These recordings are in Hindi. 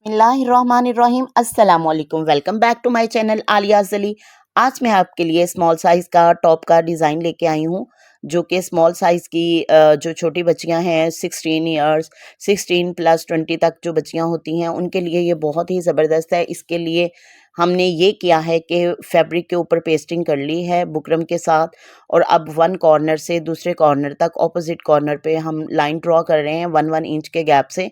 बिस्मिल्लाहिर्रहमानिर्रहीम अस्सलामुअलैकुम। Welcome back to my channel Aliyaz Ali. आज मैं आपके लिए स्मॉल साइज़ का टॉप का डिज़ाइन लेके आई हूँ, जो कि स्मॉल साइज़ की जो छोटी बच्चियाँ हैं 16 ईयर्स 16 प्लस 20 तक जो बच्चियाँ होती हैं उनके लिए ये बहुत ही ज़बरदस्त है। इसके लिए हमने ये किया है कि फैब्रिक के ऊपर पेस्टिंग कर ली है बुकरम के साथ, और अब वन कॉर्नर से दूसरे कॉर्नर तक ऑपोजिट कॉर्नर पे हम लाइन ड्रॉ कर रहे हैं 1-1 इंच के गैप से।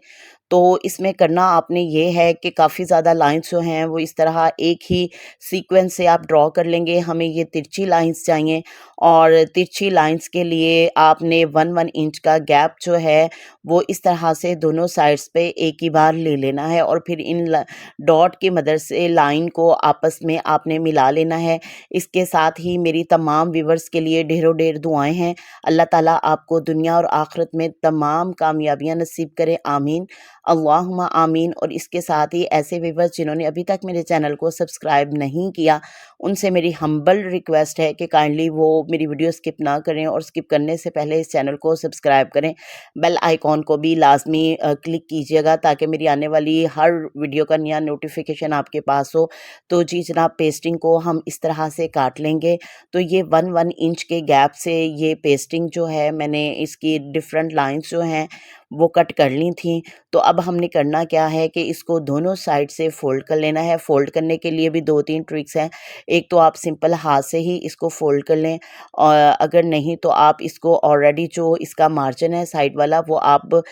तो इसमें करना आपने ये है कि काफ़ी ज़्यादा लाइंस जो हैं वो इस तरह एक ही सीक्वेंस से आप ड्रॉ कर लेंगे। हमें ये तिरछी लाइंस चाहिए, और तिरछी लाइंस के लिए आपने 1-1 इंच का गैप जो है वो इस तरह से दोनों साइड्स पे एक ही बार ले लेना है, और फिर इन डॉट की मदद से लाइन को आपस में आपने मिला लेना है। इसके साथ ही मेरी तमाम व्यूवर्स के लिए ढेरों ढेर दुआएं हैं। अल्लाह ताला आपको दुनिया और आखिरत में तमाम कामयाबियां नसीब करे, आमीन अल्लाहुम्मा आमीन। और इसके साथ ही ऐसे व्यूवर्स जिन्होंने अभी तक मेरे चैनल को सब्सक्राइब नहीं किया, उनसे मेरी हम्बल रिक्वेस्ट है कि काइंडली वो मेरी वीडियो स्किप ना करें, और स्किप करने से पहले इस चैनल को सब्सक्राइब करें। बेल आइकॉन को भी लाजमी क्लिक कीजिएगा ताकि मेरी आने वाली हर वीडियो का नया नोटिफिकेशन आपके पास हो। तो जी जनाब, पेस्टिंग को हम इस तरह से काट लेंगे। तो ये 1-1 इंच के गैप से ये पेस्टिंग जो है, मैंने इसकी डिफरेंट लाइंस जो हैं वो कट कर ली थी। तो अब हमने करना क्या है कि इसको दोनों साइड से फ़ोल्ड कर लेना है। फ़ोल्ड करने के लिए भी 2-3 ट्रिक्स हैं। एक तो आप सिंपल हाथ से ही इसको फ़ोल्ड कर लें, और अगर नहीं तो आप इसको ऑलरेडी जो इसका मार्जिन है साइड वाला, वो आप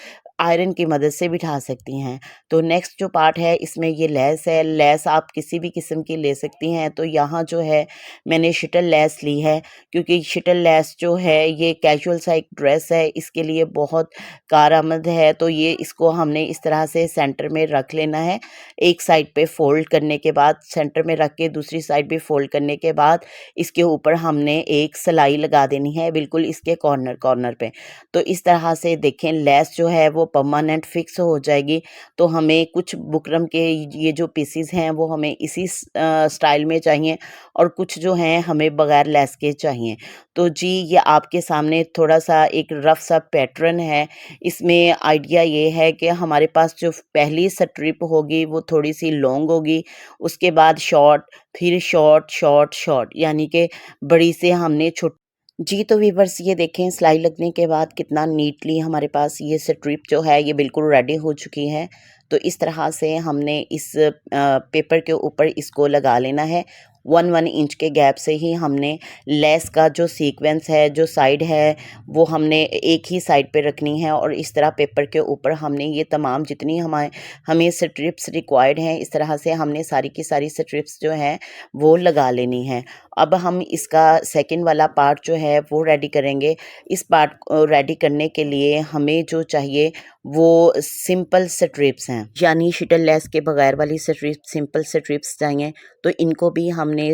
आयरन की मदद से बिठा सकती हैं। तो नेक्स्ट जो पार्ट है इसमें ये लेस है। लेस आप किसी भी किस्म की ले सकती हैं। तो यहाँ जो है मैंने शटल लेस ली है, क्योंकि शटल लेस जो है ये कैजुअल सा एक ड्रेस है, इसके लिए बहुत कारआमद है। तो ये इसको हमने इस तरह से सेंटर में रख लेना है। एक साइड पे फोल्ड करने के बाद सेंटर में रख के दूसरी साइड भी फोल्ड करने के बाद इसके ऊपर हमने एक सिलाई लगा देनी है, बिल्कुल इसके कॉर्नर कॉर्नर पे। तो इस तरह से देखें, लेस जो है वो परमानेंट फिक्स हो जाएगी। तो हमें कुछ बुकरम के ये जो पीसीज हैं वो हमें इसी स्टाइल में चाहिए, और कुछ जो हैं हमें बगैर लेस के चाहिए। तो जी ये आपके सामने थोड़ा सा एक रफ सा पैटर्न है। इसमें आइडिया ये है कि हमारे पास जो पहली स्ट्रिप होगी वो थोड़ी सी लॉन्ग होगी, उसके बाद शॉर्ट, फिर शॉर्ट शॉर्ट शॉर्ट, यानी कि बड़ी से हमने छोटी। जी तो वीवर्स ये देखें, सिलाई लगने के बाद कितना नीटली हमारे पास ये स्ट्रिप जो है ये बिल्कुल रेडी हो चुकी है। तो इस तरह से हमने इस पेपर के ऊपर इसको लगा लेना है। 1-1 इंच के गैप से ही हमने लेस का जो सीक्वेंस है, जो साइड है, वो हमने एक ही साइड पे रखनी है, और इस तरह पेपर के ऊपर हमने ये तमाम जितनी हमें स्ट्रिप्स रिक्वायर्ड हैं, इस तरह से हमने सारी की सारी स्ट्रिप्स जो हैं वो लगा लेनी है। अब हम इसका सेकंड वाला पार्ट जो है वो रेडी करेंगे। इस पार्ट को रेडी करने के लिए हमें जो चाहिए वो सिंपल स्ट्रिप्स हैं, यानी शटल लेस के बगैर वाली स्ट्रिप्स, सिंपल स्ट्रिप्स चाहिए। तो इनको भी हमने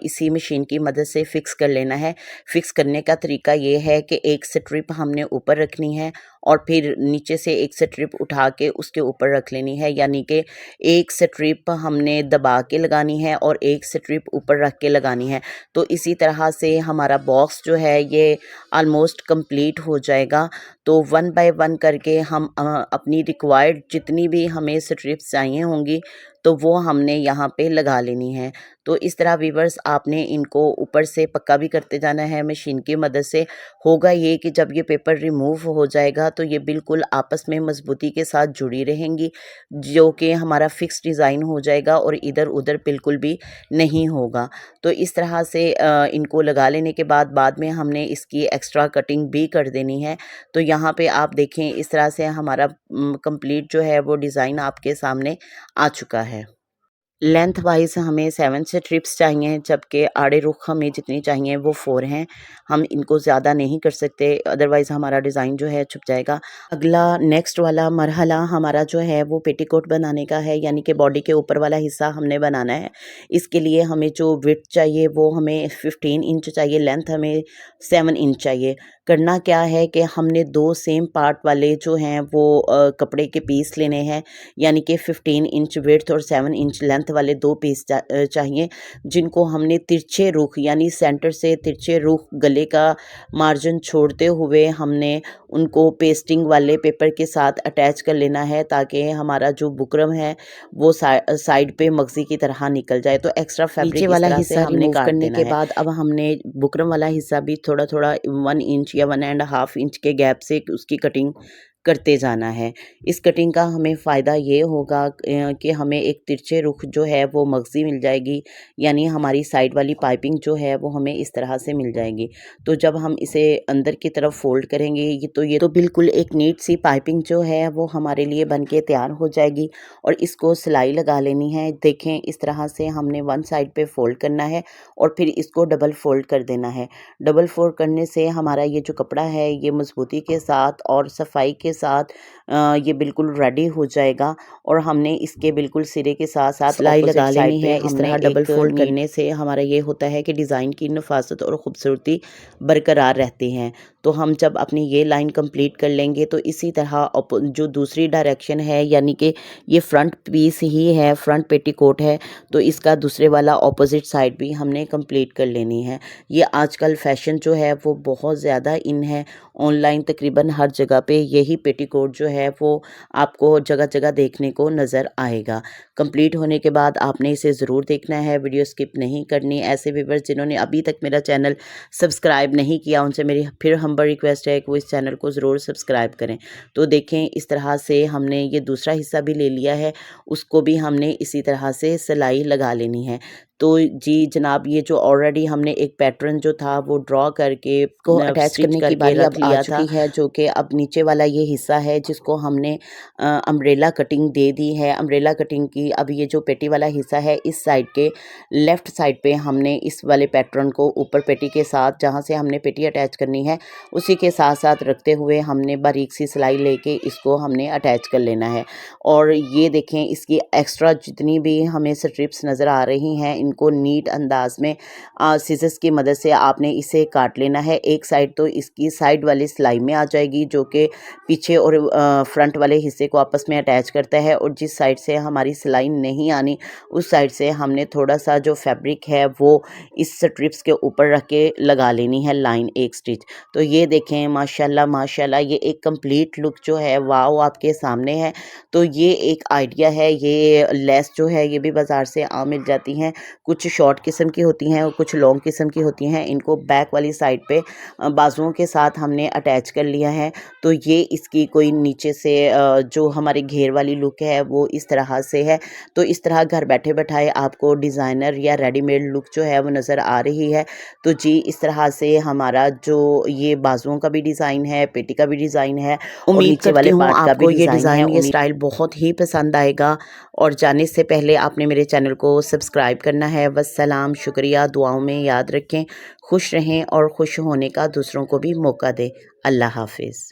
इसी मशीन की मदद से फ़िक्स कर लेना है। फ़िक्स करने का तरीका ये है कि एक स्ट्रिप हमने ऊपर रखनी है, और फिर नीचे से एक स्ट्रिप उठा के उसके ऊपर रख लेनी है, यानी कि एक स्ट्रिप हमने दबा के लगानी है और एक स्ट्रिप ऊपर रख के लगानी है। तो इसी तरह से हमारा बॉक्स जो है ये ऑलमोस्ट कंप्लीट हो जाएगा। तो 1 बाय 1 करके हम अपनी रिक्वायर्ड जितनी भी हमें स्ट्रिप्स चाहिए होंगी तो वो हमने यहाँ पे लगा लेनी है। तो इस तरह वीवर्स आपने इनको ऊपर से पक्का भी करते जाना है मशीन की मदद से। होगा ये कि जब ये पेपर रिमूव हो जाएगा तो ये बिल्कुल आपस में मजबूती के साथ जुड़ी रहेंगी, जो कि हमारा फिक्स डिज़ाइन हो जाएगा और इधर उधर बिल्कुल भी नहीं होगा। तो इस तरह से इनको लगा लेने के बाद में हमने इसकी एक्स्ट्रा कटिंग भी कर देनी है। तो यहाँ पे आप देखें, इस तरह से हमारा कंप्लीट जो है वो डिज़ाइन आपके सामने आ चुका है। लेंथ वाइज हमें 7 स्ट्रिप्स चाहिए, जबकि आड़े रुख हमें जितनी चाहिए वो 4 हैं। हम इनको ज़्यादा नहीं कर सकते, अदरवाइज़ हमारा डिज़ाइन जो है छुप जाएगा। अगला नेक्स्ट वाला मरहला हमारा जो है वो पेटीकोट बनाने का है, यानी कि बॉडी के ऊपर वाला हिस्सा हमने बनाना है। इसके लिए हमें जो विड्थ चाहिए वो हमें 15 इंच चाहिए, लेंथ हमें 7 इंच चाहिए। करना क्या है कि हमने 2 सेम पार्ट वाले जो हैं वो कपड़े के पीस लेने हैं, यानी कि 15 इंच विड्थ और 7 इंच लेंथ वाले 2 पीस चाहिए, जिनको हमने तिरछे रुख यानी सेंटर से तिरछे रुख गले का मार्जिन छोड़ते हुए हमने उनको पेस्टिंग वाले पेपर के साथ अटैच कर लेना है, ताकि हमारा जो बुकरम है वो साइड पे मगज़ी की तरह निकल जाए। तो एक्स्ट्रा फैब्रिक वाला हिस्सा रिमूव करने के बाद अब हमने बुकरम वाला हिस्सा भी थोड़ा थोड़ा 1 इंच या 1.5 इंच के गैप से उसकी कटिंग करते जाना है। इस कटिंग का हमें फ़ायदा ये होगा कि हमें एक तिरछे रुख जो है वो मगज़ी मिल जाएगी, यानी हमारी साइड वाली पाइपिंग जो है वो हमें इस तरह से मिल जाएगी। तो जब हम इसे अंदर की तरफ फ़ोल्ड करेंगे ये तो बिल्कुल एक नीट सी पाइपिंग जो है वो हमारे लिए बन के तैयार हो जाएगी और इसको सिलाई लगा लेनी है। देखें, इस तरह से हमने वन साइड पे फ़ोल्ड करना है और फिर इसको डबल फ़ोल्ड कर देना है। डबल फ़ोल्ड करने से हमारा ये जो कपड़ा है ये मज़बूती के साथ और सफाई के साथ ये बिल्कुल रेडी हो जाएगा और हमने इसके बिल्कुल सिरे के साथ साथ सिलाई लगा लेनी है। इस तरह डबल फोल्ड करने से हमारा ये होता है कि डिज़ाइन की नफासत और ख़ूबसूरती बरकरार रहती हैं। तो हम जब अपनी ये लाइन कंप्लीट कर लेंगे तो इसी तरह जो दूसरी डायरेक्शन है, यानी कि ये फ्रंट पीस ही है, फ्रंट पेटीकोट है, तो इसका दूसरे वाला ऑपोजिट साइड भी हमने कंप्लीट कर लेनी है। ये आजकल फैशन जो है वो बहुत ज़्यादा इन है, ऑनलाइन तकरीबन हर जगह पे यही पेटीकोट जो है वो आपको जगह जगह देखने को नज़र आएगा। कंप्लीट होने के बाद आपने इसे ज़रूर देखना है, वीडियो स्किप नहीं करनी। ऐसे व्यूअर्स जिन्होंने अभी तक मेरा चैनल सब्सक्राइब नहीं किया उनसे मेरी फिर हम्बल रिक्वेस्ट है कि वो इस चैनल को ज़रूर सब्सक्राइब करें। तो देखें, इस तरह से हमने ये दूसरा हिस्सा भी ले लिया है, उसको भी हमने इसी तरह से सिलाई लगा लेनी है। तो जी जनाब, ये जो ऑलरेडी हमने एक पैटर्न जो था वो ड्रॉ करके को अटैच करने की बारी अब आ चुकी है, जो कि अब नीचे वाला ये हिस्सा है जिसको हमने अम्ब्रेला कटिंग दे दी है। अम्ब्रेला कटिंग की अब ये जो पेटी वाला हिस्सा है, इस साइड के लेफ़्ट साइड पे हमने इस वाले पैटर्न को ऊपर पेटी के साथ जहाँ से हमने पेटी अटैच करनी है उसी के साथ साथ रखते हुए हमने बारीक सी सिलाई लेके इसको हमने अटैच कर लेना है। और ये देखें, इसकी एक्स्ट्रा जितनी भी हमें स्ट्रिप्स नज़र आ रही हैं इनको नीट अंदाज में सीजर्स की मदद से आपने इसे काट लेना है। एक साइड तो इसकी साइड वाली सिलाई में आ जाएगी जो कि पीछे और फ्रंट वाले हिस्से को आपस में अटैच करता है, और जिस साइड से हमारी सिलाई नहीं आनी उस साइड से हमने थोड़ा सा जो फैब्रिक है वो इस स्ट्रिप्स के ऊपर रख के लगा लेनी है लाइन, एक स्टिच। तो ये देखें, माशाल्लाह माशाल्लाह, ये एक कंप्लीट लुक जो है वाओ आपके सामने है। तो ये एक आइडिया है। ये लेस जो है ये भी बाज़ार से आम मिल जाती हैं, कुछ शॉर्ट किस्म की होती हैं और कुछ लॉन्ग किस्म की होती हैं। इनको बैक वाली साइड पे बाजुओं के साथ हमने अटैच कर लिया है। तो ये इसकी कोई नीचे से जो हमारी घेर वाली लुक है वो इस तरह से है। तो इस तरह घर बैठे बैठाए आपको डिज़ाइनर या रेडीमेड लुक जो है वो नज़र आ रही है। तो जी इस तरह से हमारा जो ये बाजुओं का भी डिज़ाइन है, पेटी का भी डिज़ाइन है, उम्मीद करती हूँ आपको ये डिज़ाइन, ये स्टाइल बहुत ही पसंद आएगा। और जाने से पहले आपने मेरे चैनल को सब्सक्राइब करना है। वस्सलाम, शुक्रिया, दुआओं में याद रखें, खुश रहें और खुश होने का दूसरों को भी मौका दें। अल्लाह हाफिज़।